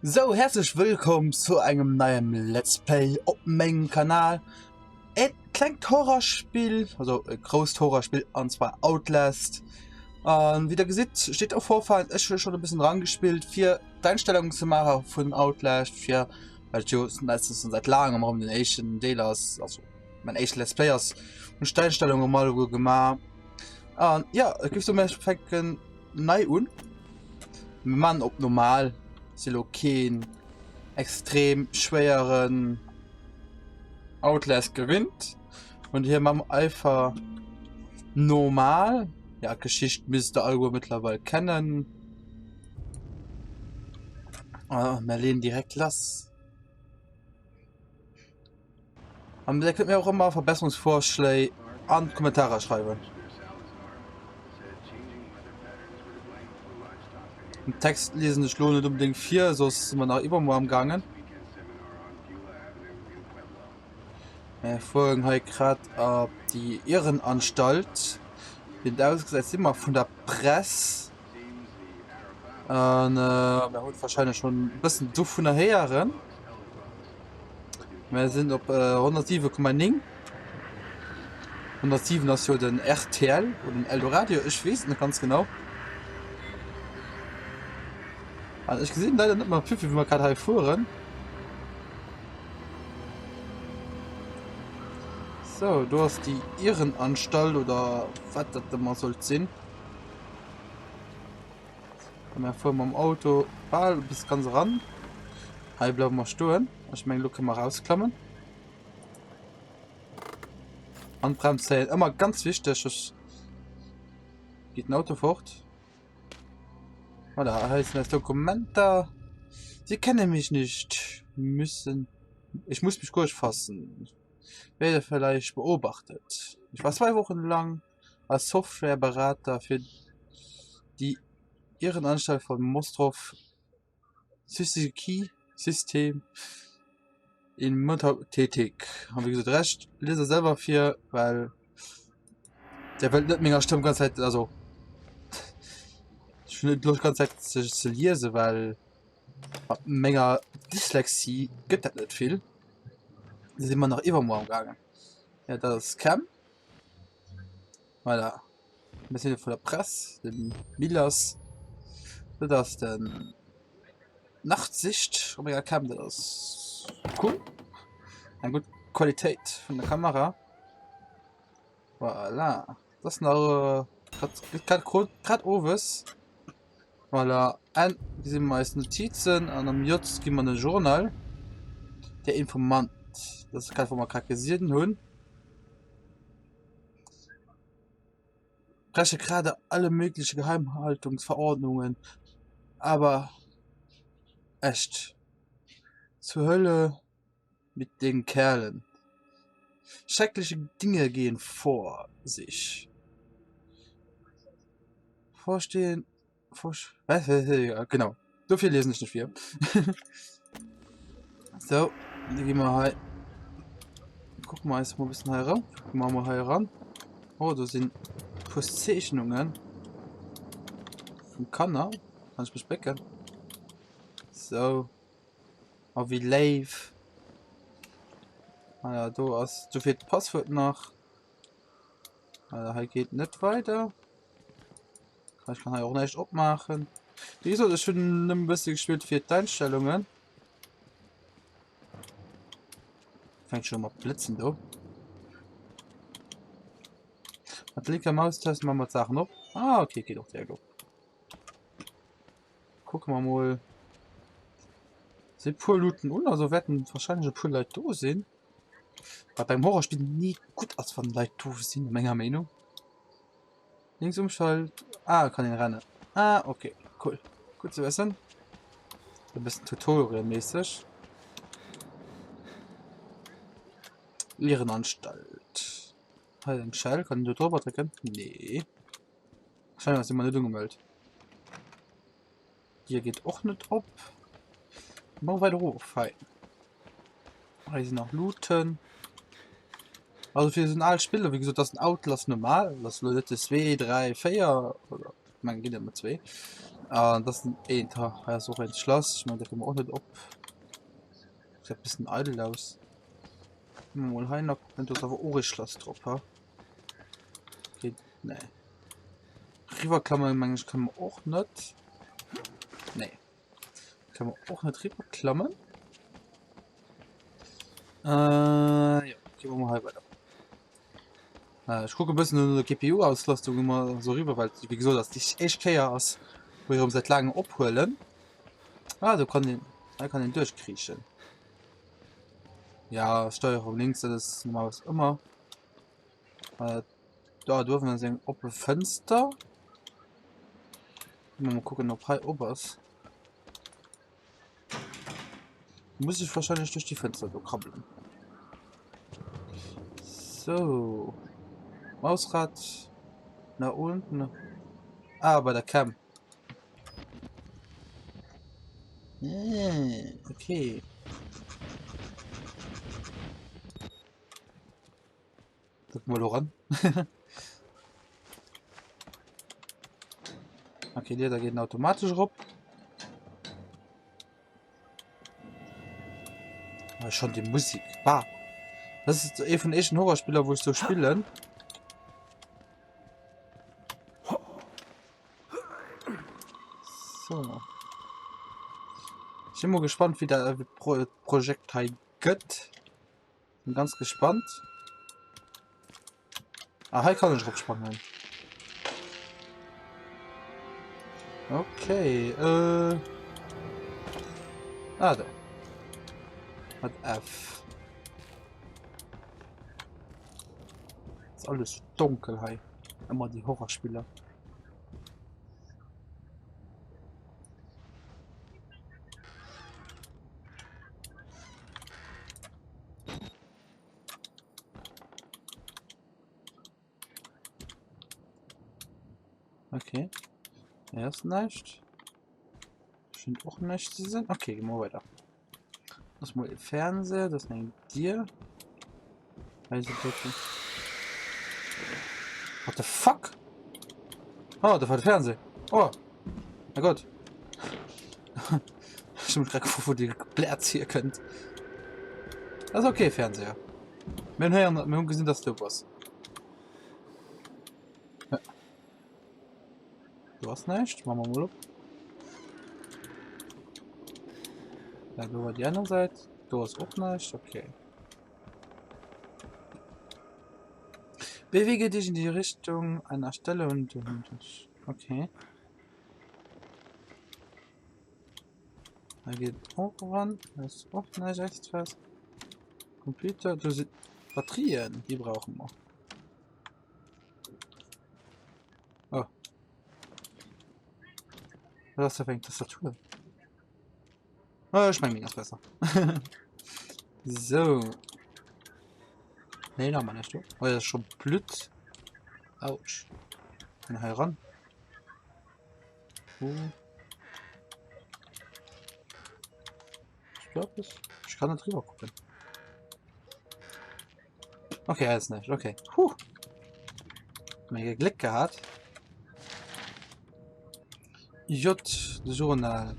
So, herzlich willkommen zu einem neuen Let's Play auf meinem Kanal. Ein kleines Horrorspiel, also ein großes Horrorspiel, und zwar Outlast. Wie ihr seht, steht auf Vorfall, ist schon ein bisschen rangespielt, 4 Einstellungen zu machen von Outlast, weil ich meistens seit langem um den Asian Dealers, also mein Asian Let's Players, und Einstellungen mal gemacht. Ja, es gibt so mehr Effekte neu und man ob normal. Siloken extrem schweren Outlast gewinnt und hier man einfach normal, ja, Geschichte müsste Algo mittlerweile kennen. Merlin direkt lass, und der könnt mir auch immer Verbesserungsvorschläge an Kommentare schreiben. Im Text lesen ich lohnt nicht unbedingt 4, so ist man nach übermorgen gegangen. Folgen halt gerade die Irrenanstalt, wird ausgesetzt immer von der Presse. Wir holt wahrscheinlich schon ein bisschen du von der Herren. Wir sind auf 107,9. 107 ist ja den RTL oder den Eldoradio, ich weiß nicht ganz genau. Also ich gesehen leider nicht mal viel, wie wir gerade fuhren. So, du hast die Irrenanstalt oder was das immer soll sehen. Wir fahren am Auto bald bis ganz ran. Hier bleiben wir stehen. Ich meine, Luke mal rausklammern. Anbremsen immer ganz wichtig. Es geht ein Auto fort. Oder heißt das Dokumenta? Sie kennen mich nicht. Ich muss mich kurz fassen. Werde vielleicht beobachtet. Ich war 2 Wochen lang als Softwareberater für die Irrenanstalt von Mostrov Suzuki System in Mutter tätig. Haben wir gesagt, recht, lese selber 4, weil der Welt nicht mehr stimmt ganz Zeit, also ich finde durch ganz Zeit zu lesen, weil Menge Dyslexie gibt das nicht viel. Da sind wir nach übermorgen gegangen. Ja, das ist Cam. Voilà. Ein bisschen von der Presse, den Milas. Das ist dann Nachtsicht. Omega Cam, das ist cool. Eine gute Qualität von der Kamera. Voilà. Das ist noch gerade Oves. Voilà. Und diese meisten Notizen an einem Jutz gibt man ein Journal. Der Informant. Das kann man charakterisieren hun. Breche gerade alle möglichen Geheimhaltungsverordnungen. Aber echt. Zur Hölle mit den Kerlen. Schreckliche Dinge gehen vor sich. Vorstehen. Ja, genau. So viel lesen nicht viel. So, dann gehen wir halt. Gucken wir jetzt mal ein bisschen heran. Gucken wir mal heran. Oh, da sind Positionungen von Kanner. Kann ich mich becken. So. Aber wie live. Ah ja, du hast so viel Passwort nach. Hier geht nicht weiter. Ich kann hier auch nicht abmachen. Wieso ist schon ein bisschen gespielt für die Einstellungen? Fängt schon mal blitzen, du. Mit linker Maustest machen wir Sachen ab. Ah, okay, geht doch sehr gut. Gucken wir mal. Sie pur looten und also werden wahrscheinlich pur Leute da sind. Aber beim Horrorspiel nie gut als von Leute da sind, Menge Meinung. Links umschalt. Ah, kann ich rennen. Ah, okay, cool. Gut zu wissen. Ein bisschen Tutorial-mäßig. Irrenanstalt. Ein Shell, kann du drüber drücken? Nee. Wahrscheinlich hast du immer nicht umgemeldet. Hier geht auch nicht ab. Mal weiter hoch. Hi. Hier sind noch looten. Also für so ein altes Spiel, wie gesagt, das ist ein Outlast normal. Das Leute 2, 3, 4 oder man geht ja mit 2. Ah, das ist ein Tag. Ja, so ein Schloss. Ich meine, da können wir auch nicht ab. Sieht ein bisschen eitel aus. Mal rein, da könnte das aber auch ein Schloss drauf, ha? Geht, ne. Riverklammer, manchmal kann man auch nicht. Ne. Kann man auch nicht rüberklammern. Ja, gehen wir mal halb weiter. Ich gucke ein bisschen in der GPU-Auslastung immer so rüber, weil, wie gesagt, das ist echt Chaos. Wo wir seit langem abholen. Ah, da kann den durchkriechen. Ja, Steuerung links, das ist normal was immer. Da dürfen wir sehen, ob Fenster. Mal gucken, ob hier obers. Muss ich wahrscheinlich durch die Fenster krabbeln. So. Mausrad. Nach unten. Ah, bei der Cam. Okay. Guck mal ran. Okay, da geht automatisch rup. Aber schon die Musik. Bah. Das ist eh von echten Horrorspieler, wo ich so spielen. So. Ich bin mal gespannt, wie der Projekt geht. Bin ganz gespannt. Ah, hier kann ich rumspringen. Okay, ah, da. Hat F. Ist alles dunkel, hi. Immer die Horrorspieler. Okay. Erst nicht. Scheint auch nicht zu sein. Okay, gehen wir weiter. Das ist mal im Fernseher, das nehmt dir. Also bitte. What the fuck? Oh, das war der Fernseher. Oh, mein Gott. Ich bin gerade gefragt, wo die Blätz hier könnt. Das ist okay, Fernseher. Wir haben gesehen, dass du was. Ja. Du hast nicht. Machen wir mal. Ja, du war die andere Seite. Du hast auch nicht. Okay. Bewege dich in die Richtung einer Stelle und. Okay. Da geht auch ran. Das ist auch nicht extra. Computer. Du siehst. Batterien. Die brauchen wir. Oh. Was ist das für eine Tastatur? Oh, ich meine, das ist besser. So. Nee, noch mal nicht. Oh, das ist schon blöd. Autsch. Kann hier ran. Ich glaube es. Ich kann da drüber gucken. Okay, jetzt nicht. Okay. Puh. Mega Glück gehabt. J-Journal.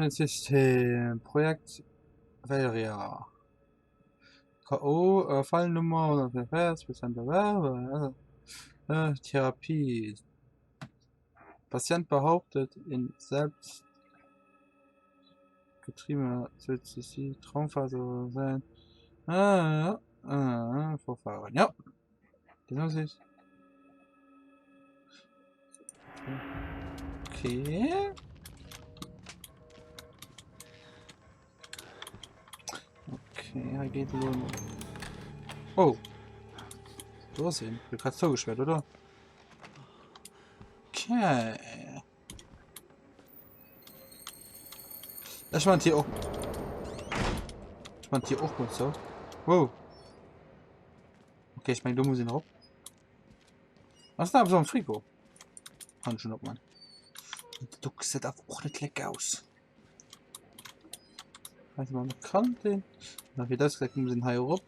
System. Projekt Valeria. K.O. Fallnummer oder Prozent Therapie. Patient behauptet, in selbst getriebener Suizid Traumphase sein. Vorfahren. Ja. Genau ist. Okay. Okay, er geht wohl. Oh. Du hast ihn. Du hast zugeschwert, oder? Okay. Ich meinte hier auch. Ich meinte hier auch gut so. Wow. Okay, ich meine, du musst ihn rauf. Was ist da so ein Frigo? Kann schon, ob man. Du sieht auch nicht lecker aus. Also man kann den. Na, wie das gesagt, muss den Hai rup.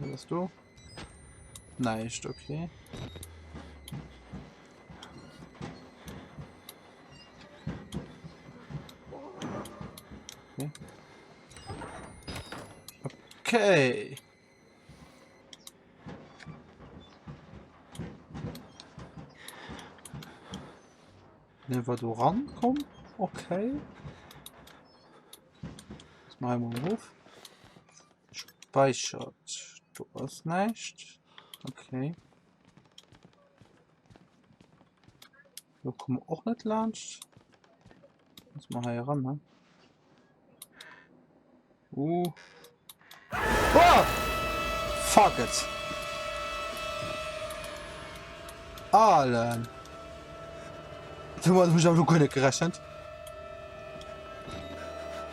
Was hast du? Nicht, okay. Okay. Never du rankommen? Okay. Das machen wir mal auf. Speichert. Du hast nicht. Okay. Wir kommen auch nicht launch. Muss man hier ran, ne? Oh! Fuck it! Allen! Du musst mich aber nicht gerechnet.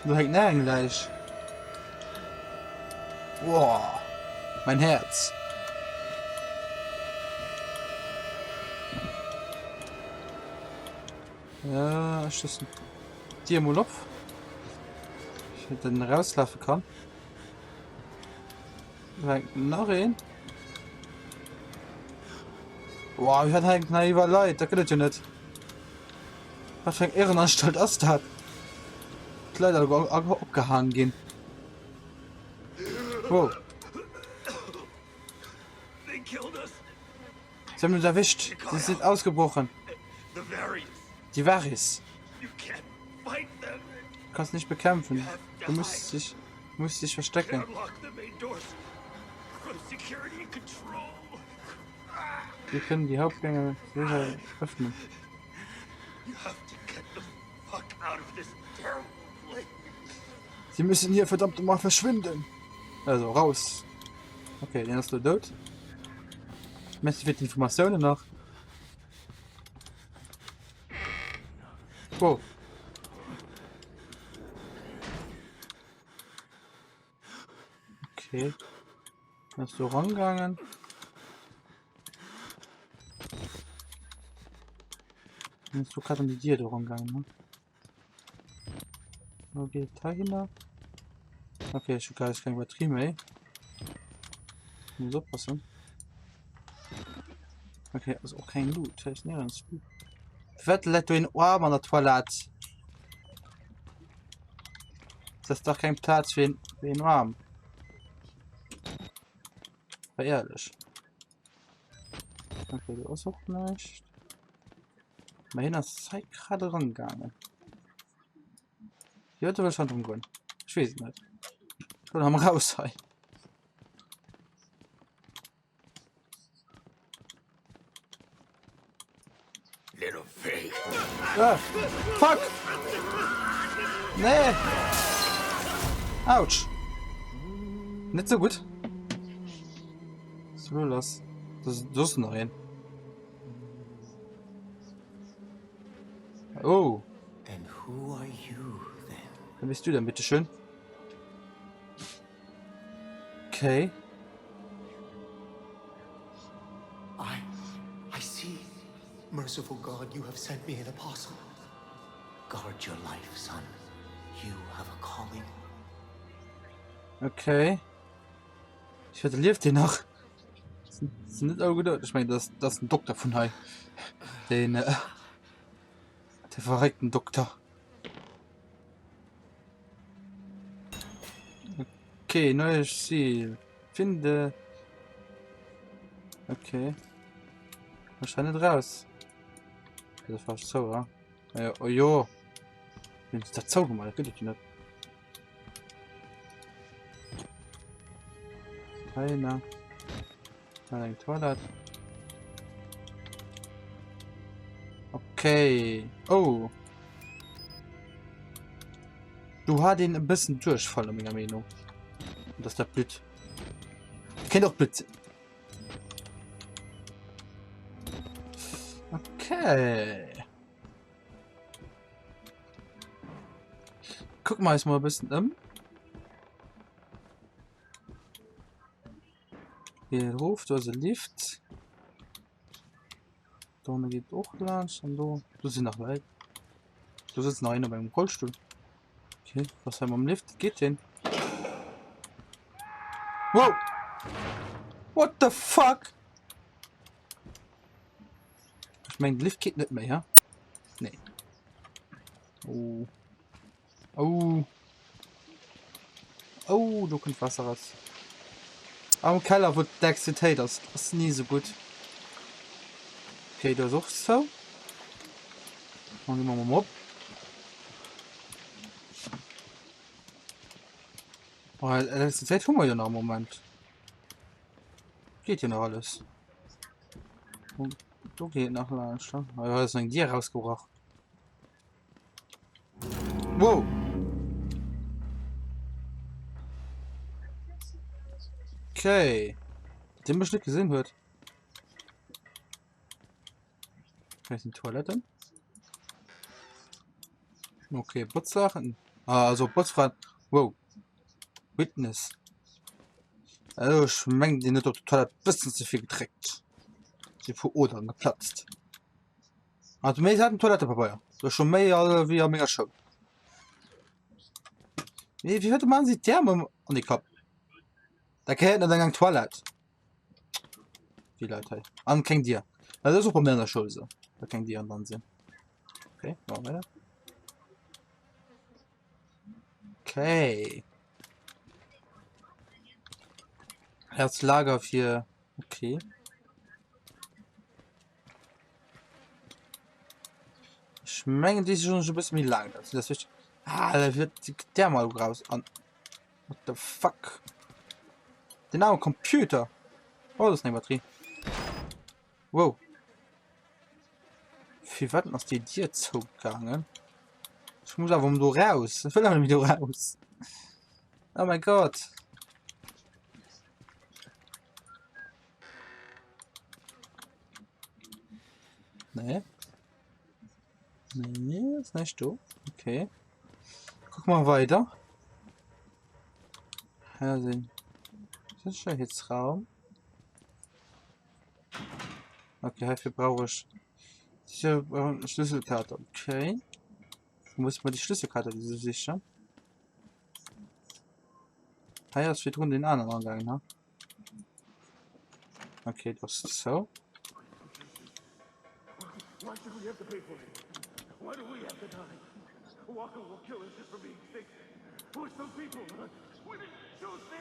Du hängst nirgends gleich. Wow! Mein Herz! Ja, ist das ein Tiermolof? Ich hätte den rauslaufen kann. Noch ein. Wow, ich hatte eigentlich naiver Leute, da geht es ja nicht. Was für eine Ehrenanstalt ist das? Die Leute haben abgehangen gehen. Wow. Sie haben uns erwischt. Sie sind ausgebrochen. Die Varys. Du kannst nicht bekämpfen. Du musst dich verstecken. Wir können die Hauptgänge sicher öffnen. Sie müssen hier verdammt mal verschwinden. Also raus. Okay, den hast du tot. Messi wird Informationen noch. Wow. Okay. Hast du rangegangen? Hast du katalisiert rangegangen, ne? Okay, dahinter. Okay, ich habe kein übertrieben, ey. Muss aufpassen. Okay, also auch kein Loot. Das ist nirgends Loot. Was lässt du in Arm an der Toilette? Das ist doch kein Platz für den Arm. War ehrlich. Okay, du hast auch nicht. Immerhin hast du Zeit gerade rangegangen. Die Leute will schon drum gehen. Ich weiß es nicht. Schon am raus sein. Little pig. Ah, fuck! Nee! Autsch! Nicht so gut. So los. Das ist noch ein. Oh, And who are you then? wer bist du denn, bitteschön? Okay. I see. Merciful God, you have sent me an apostle. Guard your life, son. You have a calling. Okay. Ich werde lief den noch. Das ist nicht auch gut. Ich meine, das ist ein Doktor von Hai. Den, der verreckten Doktor. Okay, neues Ziel. Finde. Okay. Wahrscheinlich raus. Das war so, ja. Ja, oh jo. Wenn es dazu gemacht, geht das nicht. Keiner. Ein Toilette. Okay. Oh. Du hast ihn ein bisschen durchfallen, meine Meinung. Und das ist der blöd. Kennt doch blöd. Okay. Guck mal, jetzt mal ein bisschen. Hier ruft, also Lift. Da unten geht auch Lunch und du sind noch weit. Du sitzt noch einer beim Rollstuhl. Okay, was haben wir am Lift? Geht denn? Wow! What the fuck? Ich mein, Lift geht nicht mehr, ja? Nee. Oh. Oh. Oh, du kommt Wasser raus. Am Keller wird der Excitate, das ist nie so gut. Okay, du suchst so. Dann gehen wir mal ab. Oh, Elektrizität haben wir ja noch im Moment. Geht hier noch alles. Und du geht noch leicht. Ja, das ist ein Gier rausgebracht. Wow. Okay. Den bestimmt gesehen wird. Vielleicht eine Toilette. Okay, Putzsachen. Ah, also Putzfragen. Wow. Witness. Also schmengt die nicht auf die Toilette bisschen zu viel geträgt. Sie verurteilen geplatzt. Also mir hat eine Toilettepapier. Das ist schon mehr wie ein mega Show. Wie hätte man sich Therme an die Kopf? Da kennt er dann Toilette. Die Leute. An kein dir. Das ist auch bei mir in der Schule so. Da kein dir dann sehen. Okay, machen wir weiter. Okay. Herzlager für. Okay. Schmengen die schon ein bisschen wie lang. Das ist da wird der mal raus an. What the fuck? Genau, Computer. Oh, das ist eine Batterie. Wow. Wie warten aus die dir zugegangen? Ich muss aber du raus. Ich will aber wieder raus. Oh mein Gott. Nee. Nee, ist nicht du. Okay. Guck mal weiter. Ja, sehen. Sicherheitsraum. Okay, dafür brauche ich Schlüsselkarte. Okay. Wo muss man die Schlüsselkarte diese sichern? Ah ja, das wird rund den anderen angegangen, ne? Okay, das ist so. Why should we have to pay for it? Why do we have to die? Walker will kill us for being sick. We're some people. We didn't choose this.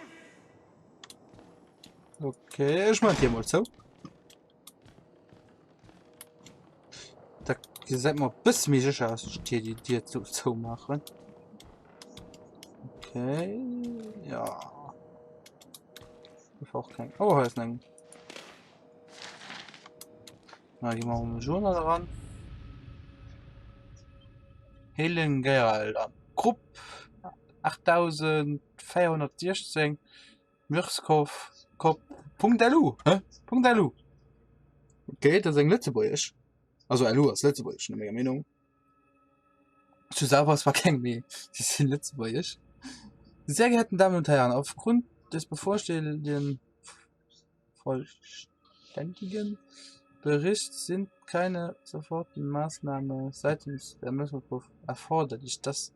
Okay, ich meine hier mal so. Da seid mal bis mir sicher aus, die dir zu machen. Okay, ja. Ich auch kein. Oh, hier ist ein. Na, die machen wir schon daran. Helen Gerald an. Grupp 8416 Mirskov Kop. Punkt Alu. Hä? Punkt Alu. Okay, das ist ein Lützeburg. Also Alu ist Lützeburg, eine mega Meinung. Du sagst, was war kein mehr. Die sind Lützeburg. Sehr geehrten Damen und Herren, aufgrund des bevorstehenden vollständigen Berichts sind keine sofortigen Maßnahmen seitens der Messerprof erforderlich. Das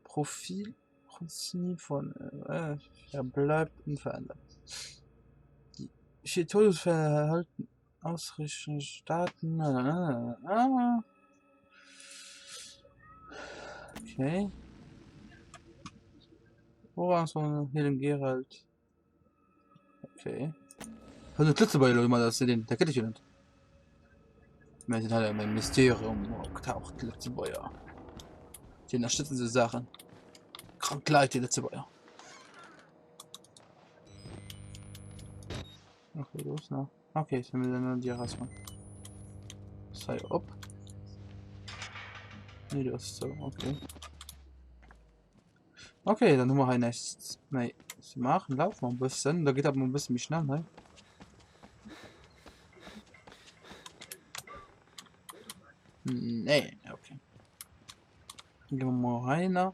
Profilprinzip von bleibt unverändert. Die vier Todesfälle erhalten ausreichende Daten. Okay. Orange, Helen Gerald. Okay. Was ist letzte bei immer das den? Der kennt ich nicht. Wir sind halt ein Mysterium getaucht, letzte Bäuer. Die unterstützen diese Sachen. Krank leid, die letzte Bäuer. Okay, los, na. Okay, ich will dann die rausmachen. Sei ob. Nee, das ist so, okay. Okay, dann haben wir ein nächstes. Nein, sie machen, laufen wir ein bisschen. Da geht aber ein bisschen schnell, ne? Nee, okay. Gehen wir mal rein.